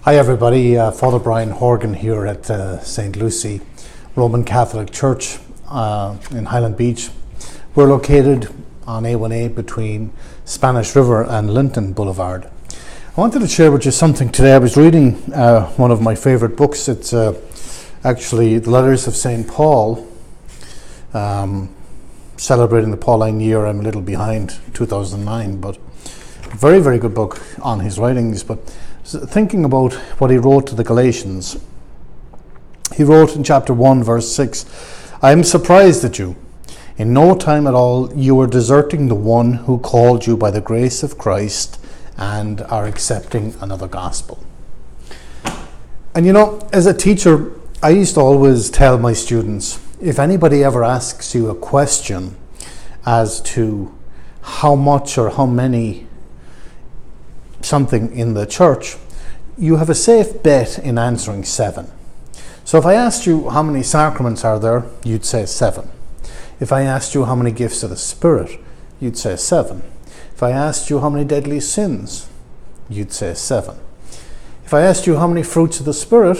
Hi everybody, Father Brian Horgan here at St. Lucy Roman Catholic Church in Highland Beach. We're located on A1A between Spanish River and Linton Boulevard. I wanted to share with you something today. I was reading one of my favourite books. It's actually the Letters of St. Paul, celebrating the Pauline year. I'm a little behind 2009, but very, very good book on his writings. But thinking about what he wrote to the Galatians, he wrote in chapter 1 verse 6, "I am surprised at you. In no time at all you are deserting the one who called you by the grace of Christ and are accepting another gospel." And you know, as a teacher, I used to always tell my students, if anybody ever asks you a question as to how much or how many something in the church, you have a safe bet in answering 7. So if I asked you how many sacraments are there, you'd say 7. If I asked you how many gifts of the Spirit, you'd say 7. If I asked you how many deadly sins, you'd say 7. If I asked you how many fruits of the Spirit,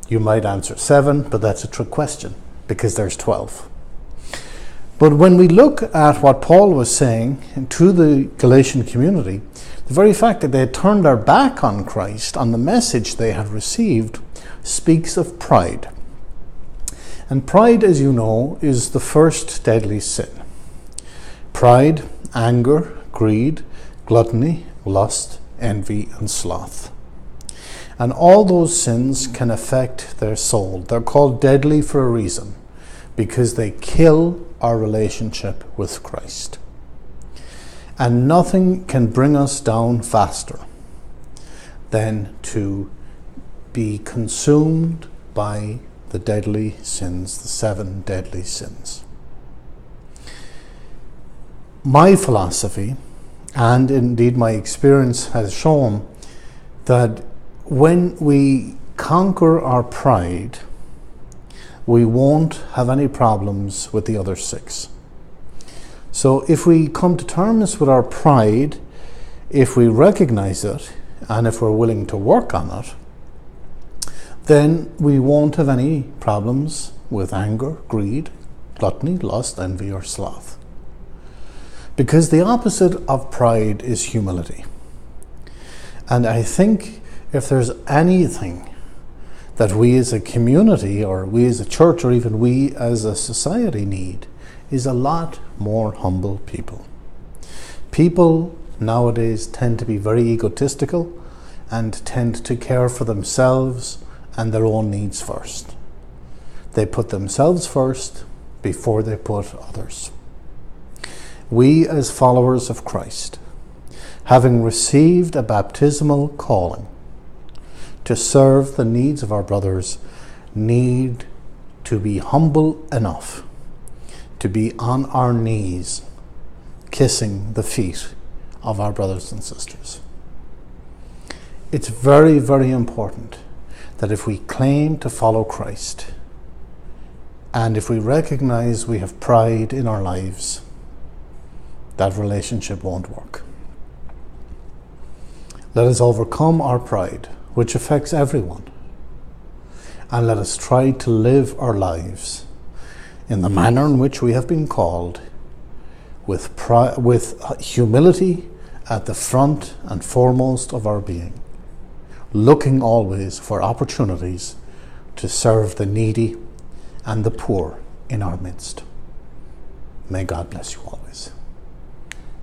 you might answer 7, but that's a trick question because there's 12. But when we look at what Paul was saying to the Galatian community, the very fact that they had turned their back on Christ, on the message they had received, speaks of pride. And pride, as you know, is the first deadly sin. Pride, anger, greed, gluttony, lust, envy, and sloth. And all those sins can affect their soul. They're called deadly for a reason, because they kill our relationship with Christ. And nothing can bring us down faster than to be consumed by the deadly sins, the 7 deadly sins. My philosophy, and indeed my experience, has shown that when we conquer our pride, we won't have any problems with the other 6. So if we come to terms with our pride, if we recognize it, and if we're willing to work on it, then we won't have any problems with anger, greed, gluttony, lust, envy, or sloth. Because the opposite of pride is humility. And I think if there's anything that we as a community, or we as a church, or even we as a society need, is a lot more humble people. People nowadays tend to be very egotistical and tend to care for themselves and their own needs first. They put themselves first before they put others. We as followers of Christ, having received a baptismal calling to serve the needs of our brothers, need to be humble enough to be on our knees kissing the feet of our brothers and sisters. It's very, very important that if we claim to follow Christ, and if we recognize we have pride in our lives, that relationship won't work. Let us overcome our pride, which affects everyone, and let us try to live our lives in the manner in which we have been called, with humility at the front and foremost of our being, looking always for opportunities to serve the needy and the poor in our midst. May God bless you always.